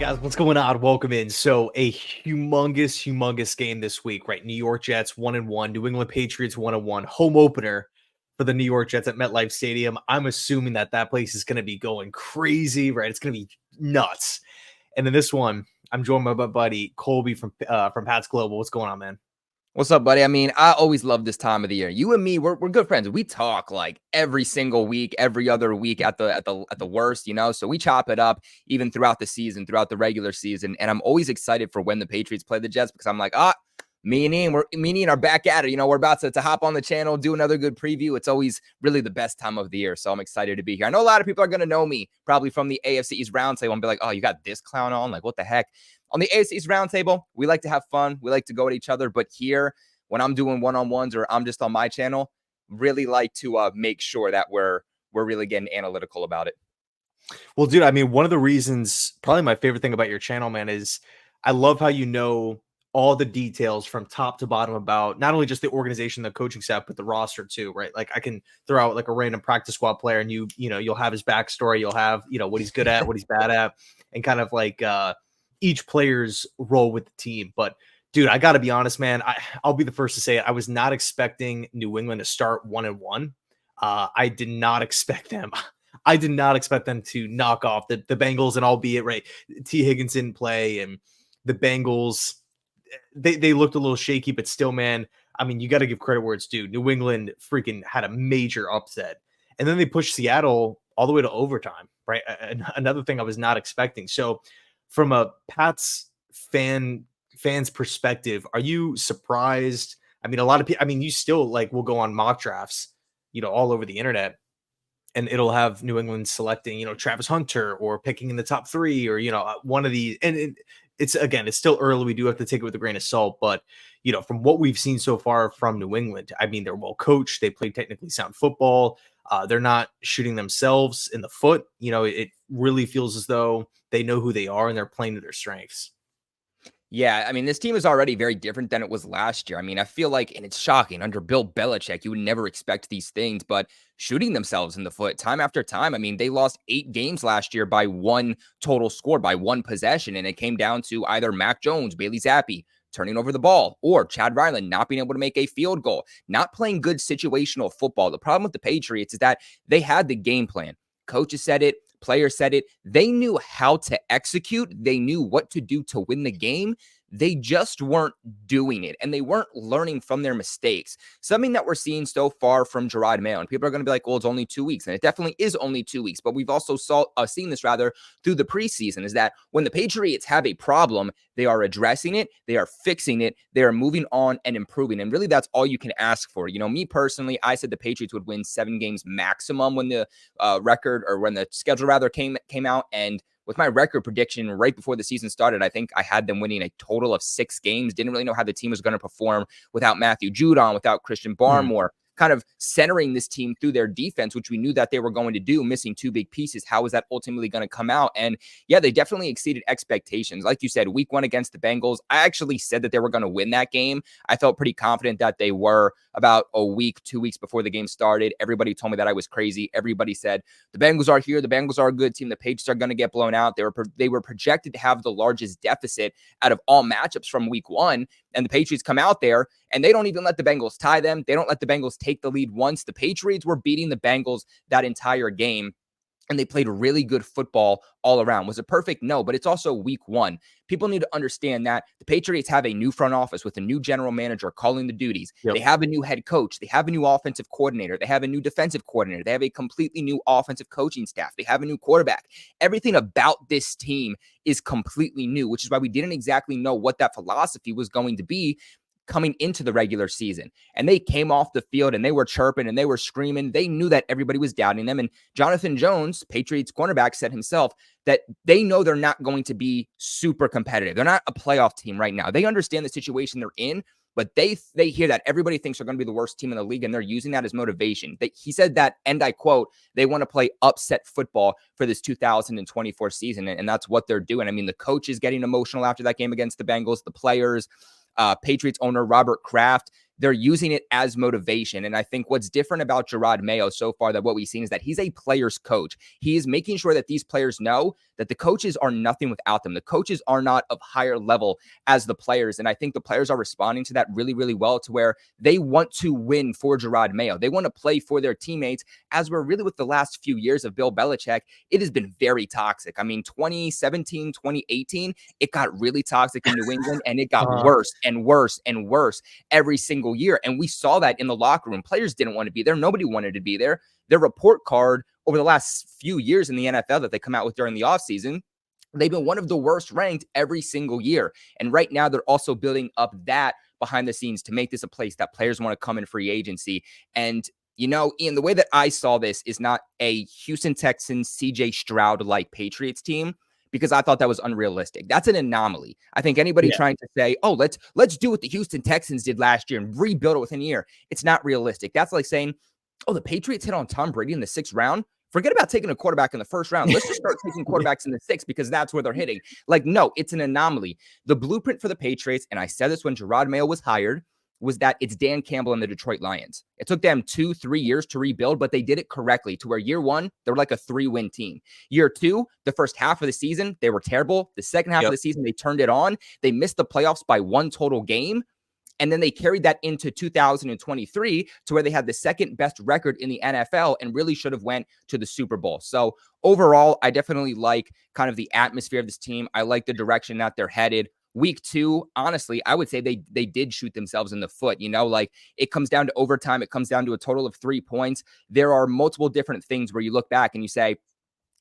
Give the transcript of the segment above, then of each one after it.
Guys, what's going on? Welcome in. So a humongous game this week, right? New York Jets 1-1, New England Patriots 1-1, home opener for the New York Jets at MetLife Stadium. I'm assuming that place is going to be going crazy, right? It's going to be nuts. And then this one, I'm joined by my buddy Colby from Pat's Global. What's going on, man? What's up, buddy? I mean, I always love this time of the year. You and me, we're good friends. We talk like every single week, every other week at the worst, So we chop it up even throughout the season, throughout the regular season. And I'm always excited for when the Patriots play the Jets because I'm like, me and Ian are back at it. We're about to hop on the channel, do another good preview. It's always really the best time of the year. So I'm excited to be here. I know a lot of people are going to know me probably from the AFC East roundtable and be like, oh, you got this clown on? Like, what the heck? On the AFC East roundtable, we like to have fun. We like to go at each other. But here, when I'm doing one-on-ones or I'm just on my channel, really like to make sure that we're really getting analytical about it. Well, dude, I mean, one of the reasons, probably my favorite thing about your channel, man, is I love how you know all the details from top to bottom about not only just the organization, the coaching staff, but the roster too, right? Like I can throw out like a random practice squad player and you'll have his backstory, you'll have, what he's good at, what he's bad at, and kind of like each player's role with the team. But dude, I got to be honest, man. I'll be the first to say it. I was not expecting New England to start 1-1. I did not expect them. I did not expect them to knock off the Bengals, and albeit right, T. Higgins didn't play, and the Bengals they looked a little shaky, but still, man. I mean, you got to give credit where it's due. New England freaking had a major upset, and then they pushed Seattle all the way to overtime. Right, another thing I was not expecting. So, from a Pats fans perspective, are you surprised? I mean, a lot of people, you still will go on mock drafts, all over the internet, and it'll have New England selecting, Travis Hunter or picking in the top 3 or, one of these. And it's still early. We do have to take it with a grain of salt, but from what we've seen so far from New England, I mean, they're well coached. They play technically sound football. They're not shooting themselves in the foot. It really feels as though they know who they are and they're playing to their strengths. Yeah, I mean, this team is already very different than it was last year. I mean, I feel like, and it's shocking, under Bill Belichick, you would never expect these things, but shooting themselves in the foot time after time. I mean, they lost 8 games last year by 1 total score, by 1 possession, and it came down to either Mac Jones, Bailey Zappi turning over the ball, or Chad Ryland not being able to make a field goal, not playing good situational football. The problem with the Patriots is that they had the game plan. Coaches said it. Players said it. They knew how to execute. They knew what to do to win the game. They just weren't doing it, and they weren't learning from their mistakes. Something that we're seeing so far from Gerard Mayo, and people are going to be like, well, it's only 2 weeks, and it definitely is only 2 weeks, but we've also seen this through the preseason, is that when the Patriots have a problem, they are addressing it, they are fixing it, they are moving on and improving, and really that's all you can ask for. Me personally, I said the Patriots would win 7 games maximum when the when the schedule rather came out, and with my record prediction right before the season started, I think I had them winning a total of 6 games. Didn't really know how the team was going to perform without Matthew Judon, without Christian Barmore, kind of centering this team through their defense, which we knew that they were going to do, missing 2 big pieces. How was that ultimately going to come out? And yeah, they definitely exceeded expectations. Like you said, week 1 against the Bengals, I actually said that they were going to win that game. I felt pretty confident that they were. About a week, 2 weeks before the game started, everybody told me that I was crazy. Everybody said, the Bengals are here. The Bengals are a good team. The Patriots are going to get blown out. They were projected to have the largest deficit out of all matchups from week 1. And the Patriots come out there and they don't even let the Bengals tie them. They don't let the Bengals take the lead once. The Patriots were beating the Bengals that entire game. And they played really good football all around. Was it perfect? No, but it's also week 1. People need to understand that the Patriots have a new front office with a new general manager calling the duties. Yep. They have a new head coach. They have a new offensive coordinator. They have a new defensive coordinator. They have a completely new offensive coaching staff. They have a new quarterback. Everything about this team is completely new, which is why we didn't exactly know what that philosophy was going to be coming into the regular season. And they came off the field and they were chirping and they were screaming. They knew that everybody was doubting them. And Jonathan Jones, Patriots cornerback, said himself that they know they're not going to be super competitive. They're not a playoff team right now. They understand the situation they're in, but they hear that everybody thinks they're going to be the worst team in the league, and they're using that as motivation. He said that, and I quote, they want to play upset football for this 2024 season, and that's what they're doing. I mean, the coach is getting emotional after that game against the Bengals, the players, Patriots owner Robert Kraft they're using it as motivation. And I think what's different about Gerard Mayo so far that what we've seen is that he's a player's coach. He is making sure that these players know that the coaches are nothing without them. The coaches are not of higher level as the players. And I think the players are responding to that really, really well, to where they want to win for Gerard Mayo. They want to play for their teammates, as we're really with the last few years of Bill Belichick. It has been very toxic. I mean, 2017, 2018, it got really toxic in New England, and it got worse and worse and worse every single year. And we saw that in the locker room. Players didn't want to be there. Nobody wanted to be there. Their report card over the last few years in the NFL that they come out with during the offseason, they've been one of the worst ranked every single year. And right now they're also building up that behind the scenes to make this a place that players want to come in free agency. And, you know, Ian, the way that I saw this is not a Houston Texans, CJ Stroud-like Patriots team, because I thought that was unrealistic. That's an anomaly. I think anybody trying to say, oh, let's do what the Houston Texans did last year and rebuild it within a year, it's not realistic. That's like saying, oh, the Patriots hit on Tom Brady in the 6th round. Forget about taking a quarterback in the 1st round. Let's just start taking quarterbacks in the 6th, because that's where they're hitting. Like, no, it's an anomaly. The blueprint for the Patriots, and I said this when Gerard Mayo was hired, was that it's Dan Campbell and the Detroit Lions. It took them 2-3 years to rebuild, but they did it correctly, to where year 1, they were like a 3-win team. Year 2, the first half of the season, they were terrible. The second half of the season, they turned it on. They missed the playoffs by 1 total game. And then they carried that into 2023 to where they had the 2nd best record in the NFL and really should have went to the Super Bowl. So overall, I definitely like kind of the atmosphere of this team. I like the direction that they're headed. Week 2, honestly, I would say they did shoot themselves in the foot. You know, like, it comes down to overtime. It comes down to a total of 3 points. There are multiple different things where you look back and you say,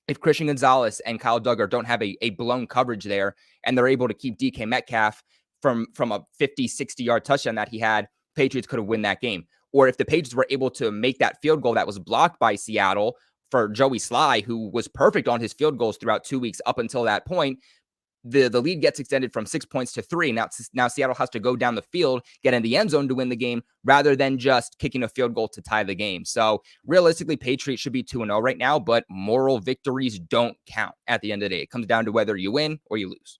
if Christian Gonzalez and Kyle Duggar don't have a blown coverage there, and they're able to keep DK Metcalf from a 50, 60-yard touchdown that he had, Patriots could have won that game. Or if the Patriots were able to make that field goal that was blocked by Seattle for Joey Sly, who was perfect on his field goals throughout 2 weeks up until that point, the lead gets extended from 6 points to 3. Now Seattle has to go down the field, get in the end zone to win the game, rather than just kicking a field goal to tie the game. So realistically, Patriots should be 2-0 right now, but moral victories don't count at the end of the day. It comes down to whether you win or you lose.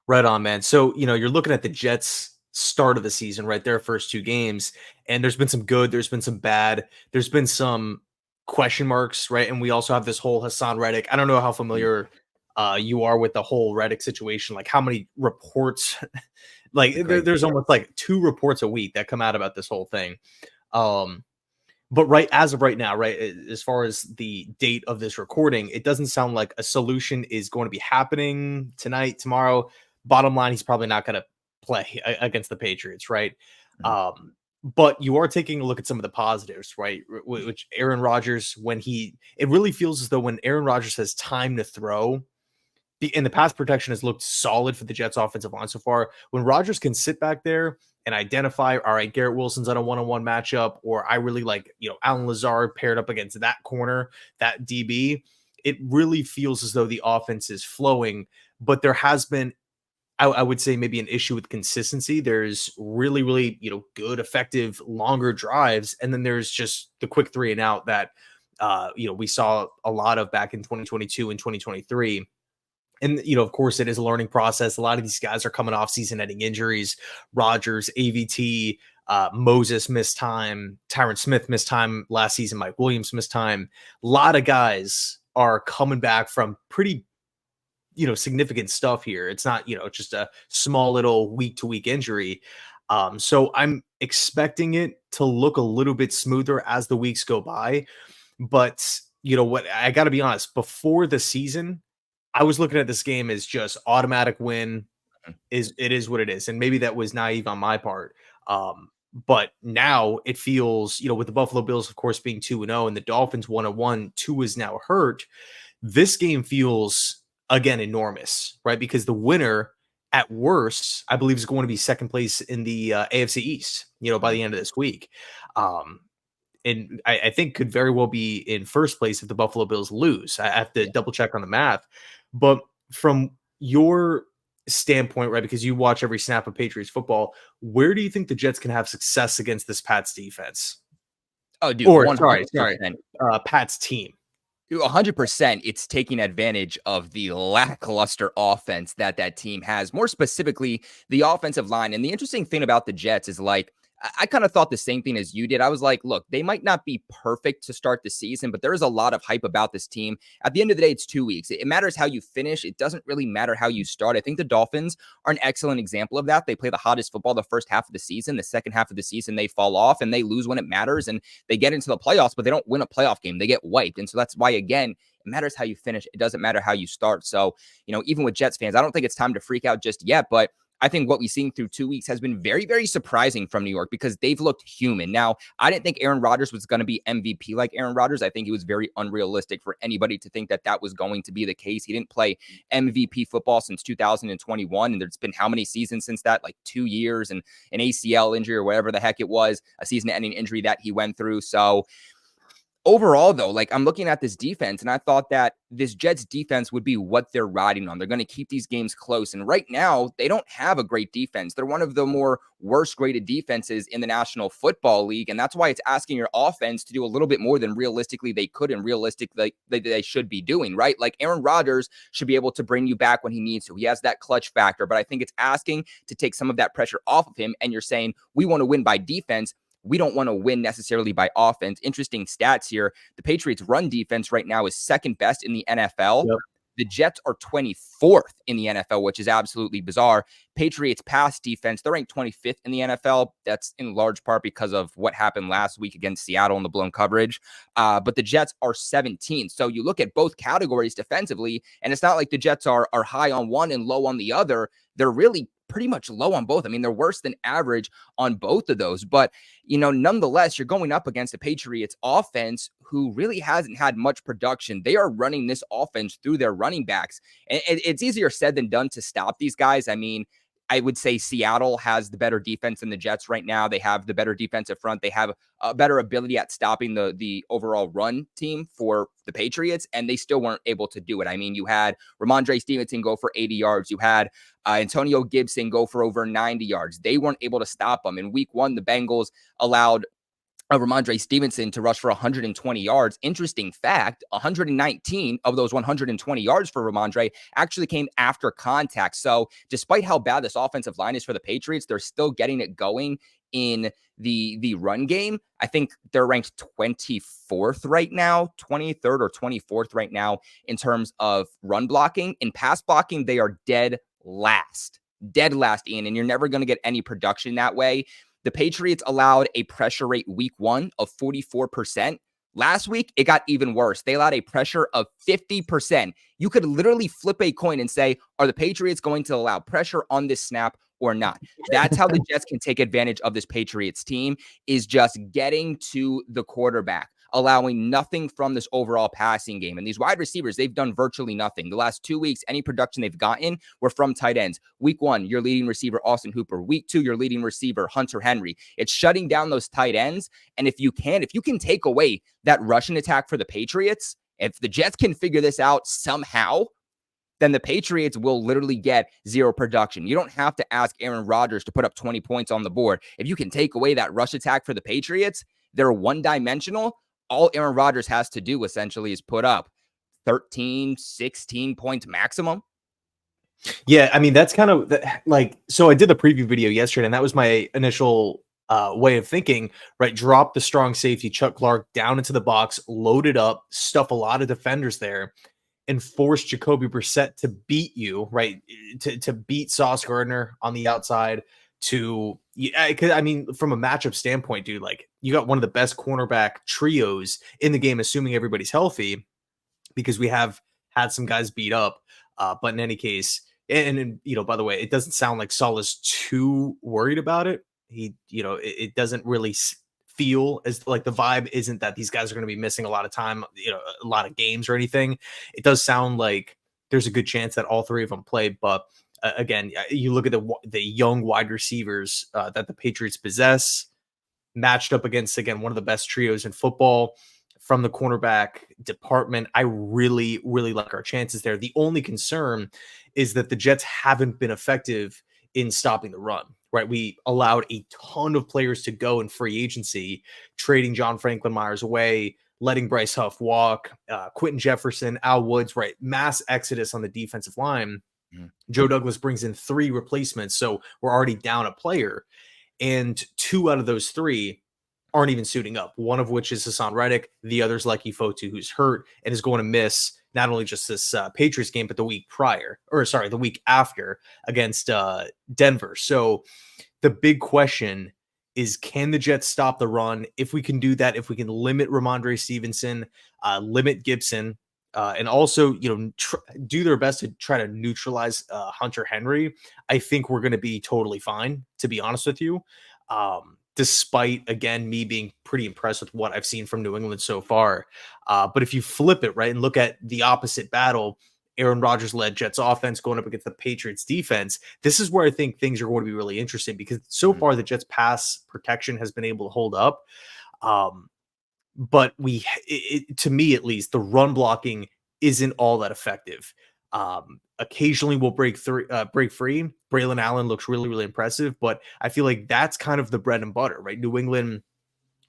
Right on, man. So, you know, you're looking at the Jets start of the season, right? Their first 2 games, and there's been some good, there's been some bad, there's been some question marks, right? And we also have this whole Hassan Reddick. I don't know how familiar you are with the whole Reddick situation, like how many reports, like there's almost like 2 reports a week that come out about this whole thing. But as of right now, right, as far as the date of this recording, it doesn't sound like a solution is going to be happening tonight, tomorrow. Bottom line, he's probably not going to play against the Patriots, right? But you are taking a look at some of the positives, right? Which Aaron Rodgers, it really feels as though when Aaron Rodgers has time to throw, and the pass protection has looked solid for the Jets offensive line so far. When Rodgers can sit back there and identify, all right, Garrett Wilson's on a one-on-one matchup, or I really like, Alan Lazard paired up against that corner, that DB, it really feels as though the offense is flowing. But there has been, I would say, maybe an issue with consistency. There's really, really, good, effective, longer drives. And then there's just the quick 3 and out that, we saw a lot of back in 2022 and 2023. And, of course, it is a learning process. A lot of these guys are coming off season-ending injuries. Rodgers, AVT, Moses missed time. Tyron Smith missed time last season. Mike Williams missed time. A lot of guys are coming back from pretty, significant stuff here. It's not, just a small little week-to-week injury. So I'm expecting it to look a little bit smoother as the weeks go by. But, what, I got to be honest, before the season, I was looking at this game as just automatic win. It is what it is. And maybe that was naive on my part. But now it feels, with the Buffalo Bills, of course, being 2-0 and the Dolphins 1-1, 2 is now hurt. This game feels, again, enormous, right? Because the winner, at worst, I believe is going to be second place in the AFC East, by the end of this week. And I think could very well be in first place if the Buffalo Bills lose. I have to double check on the math. But from your standpoint, right, because you watch every snap of Patriots football, where do you think the Jets can have success against this Pats defense? Oh, dude, or 100%. Pats team. 100%. It's taking advantage of the lackluster offense that team has, more specifically the offensive line. And the interesting thing about the Jets is, like, I kind of thought the same thing as you did. I was like, look, they might not be perfect to start the season, but there is a lot of hype about this team. At the end of the day, it's 2 weeks. It matters how you finish. It doesn't really matter how you start. I think the Dolphins are an excellent example of that. They play the hottest football the first half of the season. The second half of the season, they fall off and they lose when it matters, and they get into the playoffs, but they don't win a playoff game. They get wiped. And so that's why, again, it matters how you finish. It doesn't matter how you start. So, even with Jets fans, I don't think it's time to freak out just yet, but I think what we've seen through 2 weeks has been very, very surprising from New York because they've looked human. Now, I didn't think Aaron Rodgers was going to be MVP like Aaron Rodgers. I think it was very unrealistic for anybody to think that that was going to be the case. He didn't play MVP football since 2021, and there's been how many seasons since that? Like 2 years, and an ACL injury or whatever the heck it was, a season-ending injury that he went through. So overall, though, like I'm looking at this defense and I thought that this Jets defense would be what they're riding on. They're going to keep these games close. And right now, they don't have a great defense. They're one of the more worst graded defenses in the National Football League. And that's why it's asking your offense to do a little bit more than realistically they could and realistically they should be doing, right? Like Aaron Rodgers should be able to bring you back when he needs to. He has that clutch factor, but I think it's asking to take some of that pressure off of him. And you're saying, we want to win by defense. We don't want to win necessarily by offense. Interesting stats here. The Patriots' run defense right now is second best in the NFL. Yep. The Jets are 24th in the NFL, which is absolutely bizarre. Patriots pass defense, they're ranked 25th in the NFL. That's in large part because of what happened last week against Seattle in the blown coverage. But the Jets are 17th. So you look at both categories defensively, and it's not like the Jets are high on one and low on the other. They're really pretty much low on both. I mean, they're worse than average on both of those. But, nonetheless, you're going up against the Patriots offense who really hasn't had much production. They are running this offense through their running backs. And it's easier said than done to stop these guys. I mean, I would say Seattle has the better defense than the Jets right now. They have the better defensive front. They have a better ability at stopping the overall run team for the Patriots, and they still weren't able to do it. I mean, you had Ramondre Stevenson go for 80 yards. You had Antonio Gibson go for over 90 yards. They weren't able to stop them. In week one, the Bengals allowed Ramondre Stevenson to rush for 120 yards. Interesting fact, 119 of those 120 yards for Ramondre actually came after contact. So despite how bad this offensive line is for the Patriots, they're still getting it going in the run game. I think they're ranked 24th right now, 23rd or 24th right now in terms of run blocking. In pass blocking, they are dead last, Ian, and you're never going to get any production that way. The Patriots allowed a pressure rate week one of 44%. Last week, it got even worse. They allowed a pressure of 50%. You could literally flip a coin and say, are the Patriots going to allow pressure on this snap or not? That's how the Jets can take advantage of this Patriots team, is just getting to the quarterback, allowing nothing from this overall passing game. And these wide receivers, they've done virtually nothing. The last 2 weeks, any production they've gotten were from tight ends. Week one, your leading receiver, Austin Hooper. Week two, your leading receiver, Hunter Henry. It's shutting down those tight ends. And if you can take away that rushing attack for the Patriots, if the Jets can figure this out somehow, then the Patriots will literally get zero production. You don't have to ask Aaron Rodgers to put up 20 points on the board. If you can take away that rush attack for the Patriots, they're one-dimensional. All Aaron Rodgers has to do essentially is put up 13, 16 points maximum. Yeah, I mean, that's kind of so I did the preview video yesterday, and that was my initial way of thinking, right? Drop the strong safety, Chuck Clark, down into the box, load it up, stuff a lot of defenders there, and force Jacoby Brissett to beat you, right? To beat Sauce Gardner on the outside. Because I mean, from a matchup standpoint, dude, like you got one of the best cornerback trios in the game, assuming everybody's healthy, because we have had some guys beat up. But in any case, and by the way, it doesn't sound like Saul is too worried about it. It doesn't really feel as like the vibe isn't that these guys are going to be missing a lot of time, a lot of games or anything. It does sound like there's a good chance that all three of them play, but again, you look at the young wide receivers that the Patriots possess, matched up against, again, one of the best trios in football from the cornerback department. I really, really like our chances there. The only concern is that the Jets haven't been effective in stopping the run, right? We allowed a ton of players to go in free agency, trading John Franklin Myers away, letting Bryce Huff walk, Quentin Jefferson, Al Woods, right? Mass exodus on the defensive line. Joe Douglas brings in 3 replacements, so we're already down a player. and 2 out of those 3 aren't even suiting up. One of which is Hassan Reddick. The other's Leki Fotu, who's hurt and is going to miss not only just this Patriots game, but the week prior, or sorry, the week after against Denver. So the big question is, can the Jets stop the run? If we can do that, if we can limit Ramondre Stevenson, limit Gibson, and also, do their best to try to neutralize Hunter Henry, I think we're going to be totally fine, to be honest with you. Despite, again, me being pretty impressed with what I've seen from New England so far. But if you flip it, right, and look at the opposite battle, Aaron Rodgers led Jets offense going up against the Patriots defense, this is where I think things are going to be really interesting, because so far the Jets pass protection has been able to hold up. But to me, at least, the run blocking isn't all that effective. Occasionally we'll break free. Braylon Allen looks really, really impressive, but I feel like that's kind of the bread and butter, right? New England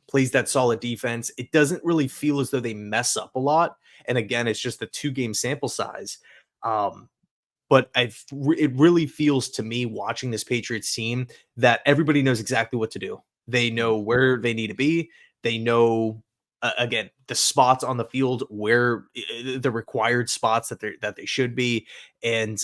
plays that solid defense. It doesn't really feel as though they mess up a lot. And again, it's just a 2-game sample size. But it really feels to me, watching this Patriots team, that everybody knows exactly what to do. They know where they need to be. They know, again, the spots on the field where the required spots that they should be, and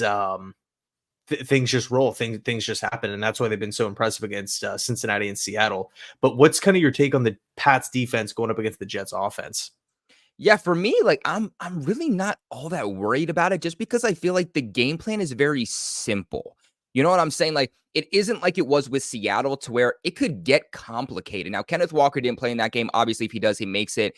things just roll. Things just happen, and that's why they've been so impressive against Cincinnati and Seattle. But what's kind of your take on the Pats defense going up against the Jets offense? Yeah, for me, like I'm really not all that worried about it, just because I feel like the game plan is very simple. You know what I'm saying? Like, it isn't like it was with Seattle, to where it could get complicated. Now, Kenneth Walker didn't play in that game. Obviously, if he does, he makes it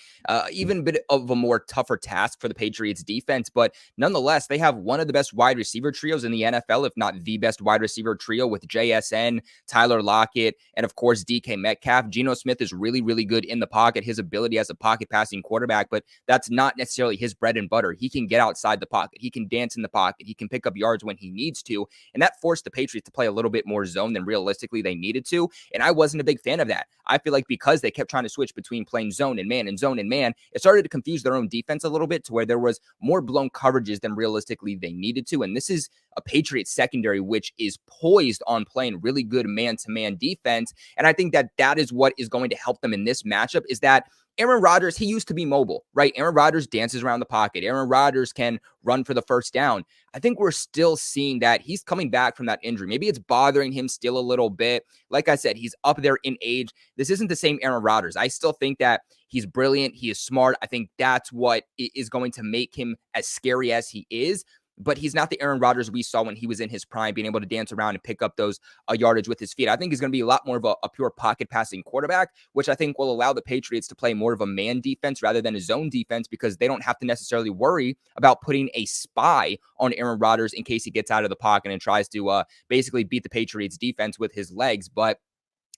even a bit of a more tougher task for the Patriots defense. But nonetheless, they have one of the best wide receiver trios in the NFL, if not the best wide receiver trio, with JSN, Tyler Lockett, and of course, DK Metcalf. Geno Smith is really, really good in the pocket. His ability as a pocket passing quarterback, but that's not necessarily his bread and butter. He can get outside the pocket. He can dance in the pocket. He can pick up yards when he needs to. And that forced the Patriots to play a little bit more zone than realistically they needed to. And I wasn't a big fan of that. I feel like because they kept trying to switch between playing zone and man and zone and man, it started to confuse their own defense a little bit, to where there was more blown coverages than realistically they needed to. And this is a Patriots secondary which is poised on playing really good man-to-man defense. And I think that that is what is going to help them in this matchup, is that Aaron Rodgers, he used to be mobile, right? Aaron Rodgers dances around the pocket. Aaron Rodgers can run for the first down. I think we're still seeing that he's coming back from that injury. Maybe it's bothering him still a little bit. Like I said, he's up there in age. This isn't the same Aaron Rodgers. I still think that he's brilliant. He is smart. I think that's what is going to make him as scary as he is. But he's not the Aaron Rodgers we saw when he was in his prime, being able to dance around and pick up those yardage with his feet. I think he's going to be a lot more of a pure pocket passing quarterback, which I think will allow the Patriots to play more of a man defense rather than a zone defense, because they don't have to necessarily worry about putting a spy on Aaron Rodgers in case he gets out of the pocket and tries to basically beat the Patriots defense with his legs. But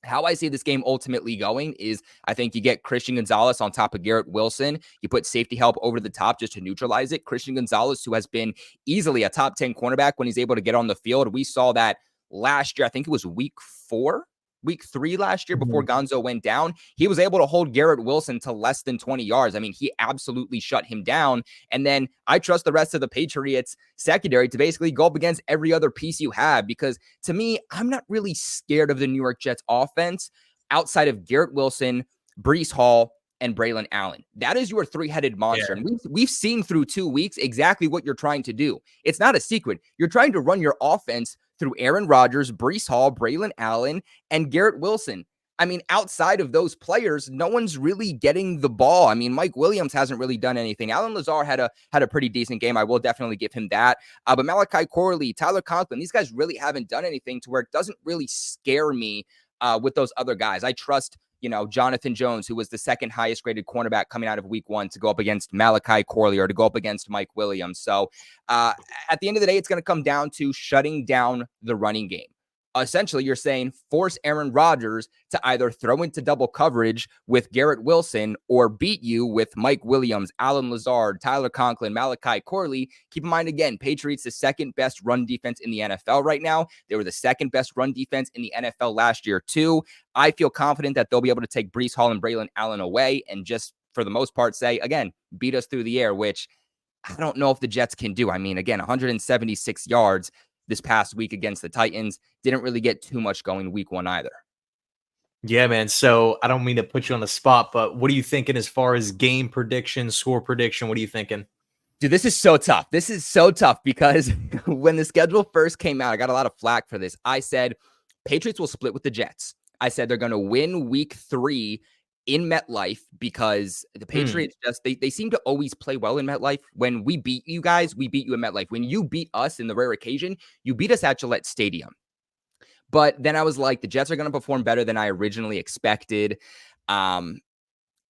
how I see this game ultimately going is, I think you get Christian Gonzalez on top of Garrett Wilson. You put safety help over the top just to neutralize it. Christian Gonzalez, who has been easily a top 10 cornerback when he's able to get on the field. We saw that last year. I think it was week 3 last year before Gonzo went down. He was able to hold Garrett Wilson to less than 20 yards. I mean, he absolutely shut him down. And then I trust the rest of the Patriots secondary to basically go up against every other piece you have, because to me, I'm not really scared of the New York Jets offense outside of Garrett Wilson, Breece Hall, and Braylon Allen. That is your 3-headed monster. Yeah. And we've seen through 2 weeks exactly what you're trying to do. It's not a secret. You're trying to run your offense through Aaron Rodgers, Breece Hall, Braylon Allen, and Garrett Wilson. I mean, outside of those players, no one's really getting the ball. I mean, Mike Williams hasn't really done anything. Allen Lazard had a pretty decent game. I will definitely give him that. But Malachi Corley, Tyler Conklin, these guys really haven't done anything to where it doesn't really scare me with those other guys. I trust, Jonathan Jones, who was the second highest graded cornerback coming out of week 1, to go up against Malachi Corley or to go up against Mike Williams. So at the end of the day, it's going to come down to shutting down the running game. Essentially, you're saying force Aaron Rodgers to either throw into double coverage with Garrett Wilson or beat you with Mike Williams, Allen Lazard, Tyler Conklin, Malachi Corley. Keep in mind, again, Patriots the second best run defense in the NFL right now. They were the second best run defense in the NFL last year, too. I feel confident that they'll be able to take Breece Hall and Braylon Allen away and just, for the most part, say, again, beat us through the air, which I don't know if the Jets can do. I mean, again, 176 yards this past week against the Titans. Didn't really get too much going week 1 either. Yeah, man. So I don't mean to put you on the spot, but what are you thinking as far as game prediction, score prediction? What are you thinking? Dude, this is so tough. This is so tough because when the schedule first came out, I got a lot of flack for this. I said Patriots will split with the Jets. I said they're going to win week 3 in MetLife because the Hmm. Patriots just they seem to always play well in MetLife. When we beat you guys, we beat you in MetLife. When you beat us in the rare occasion, you beat us at Gillette Stadium. But then I was like, the Jets are going to perform better than I originally expected. Um,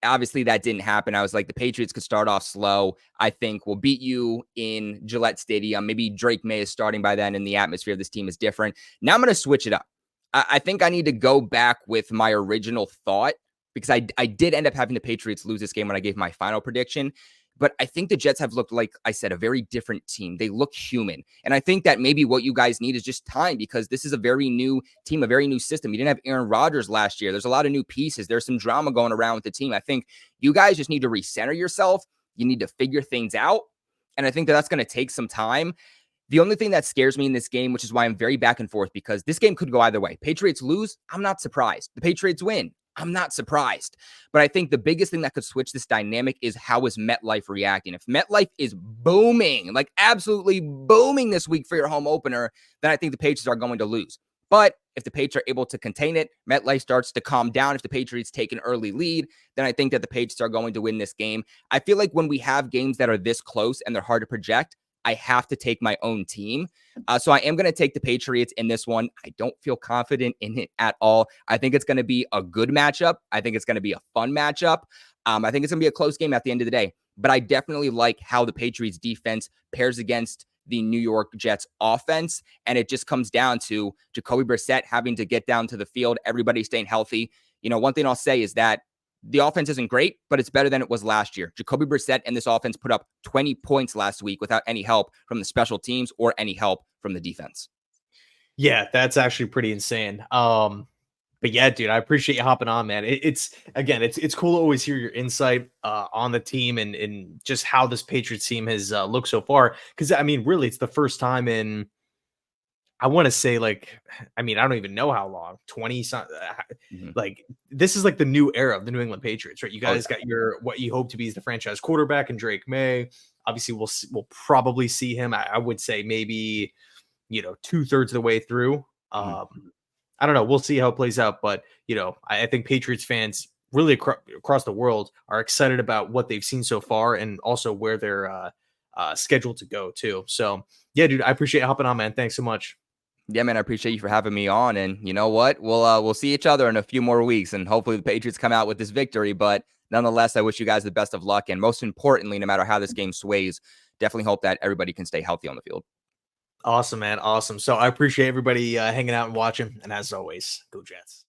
Obviously that didn't happen. I was like, the Patriots could start off slow. I think we'll beat you in Gillette Stadium. Maybe Drake May is starting by then, and the atmosphere of this team is different. Now I'm going to switch it up. I think I need to go back with my original thought because I did end up having the Patriots lose this game when I gave my final prediction. But I think the Jets have looked, like I said, a very different team. They look human. And I think that maybe what you guys need is just time because this is a very new team, a very new system. You didn't have Aaron Rodgers last year. There's a lot of new pieces. There's some drama going around with the team. I think you guys just need to recenter yourself. You need to figure things out. And I think that that's going to take some time. The only thing that scares me in this game, which is why I'm very back and forth, because this game could go either way. Patriots lose, I'm not surprised. The Patriots win, I'm not surprised. But I think the biggest thing that could switch this dynamic is how is MetLife reacting. If MetLife is booming, like absolutely booming this week for your home opener, then I think the Patriots are going to lose. But if the Patriots are able to contain it, MetLife starts to calm down. If the Patriots take an early lead, then I think that the Patriots are going to win this game. I feel like when we have games that are this close and they're hard to project, I have to take my own team. So I am going to take the Patriots in this one. I don't feel confident in it at all. I think it's going to be a good matchup. I think it's going to be a fun matchup. I think it's going to be a close game at the end of the day. But I definitely like how the Patriots defense pairs against the New York Jets offense. And it just comes down to Jacoby Brissett having to get down to the field, everybody staying healthy. You know, one thing I'll say is that the offense isn't great, but it's better than it was last year. Jacoby Brissett and this offense put up 20 points last week without any help from the special teams or any help from the defense. Yeah, that's actually pretty insane. But yeah, dude, I appreciate you hopping on, man. It's again, it's cool to always hear your insight on the team and just how this Patriots team has looked so far. Because I mean, really, it's the first time in I want to say like, I mean, I don't even know how long, 20 something. Mm-hmm. Like this is like the new era of the New England Patriots, right? You Oh, guys got your what you hope to be is the franchise quarterback and Drake May. Obviously, we'll probably see him. I would say maybe 2/3 of the way through. yeah. Mm-hmm. I don't know. We'll see how it plays out, but I think Patriots fans really across the world are excited about what they've seen so far, and also where they're scheduled to go too. So yeah, dude, I appreciate hopping on, man. Thanks so much. Yeah, man, I appreciate you for having me on. And you know what? We'll see each other in a few more weeks, and hopefully the Patriots come out with this victory. But nonetheless, I wish you guys the best of luck. And most importantly, no matter how this game sways, definitely hope that everybody can stay healthy on the field. Awesome, man. Awesome. So I appreciate everybody hanging out and watching. And as always, go Jets.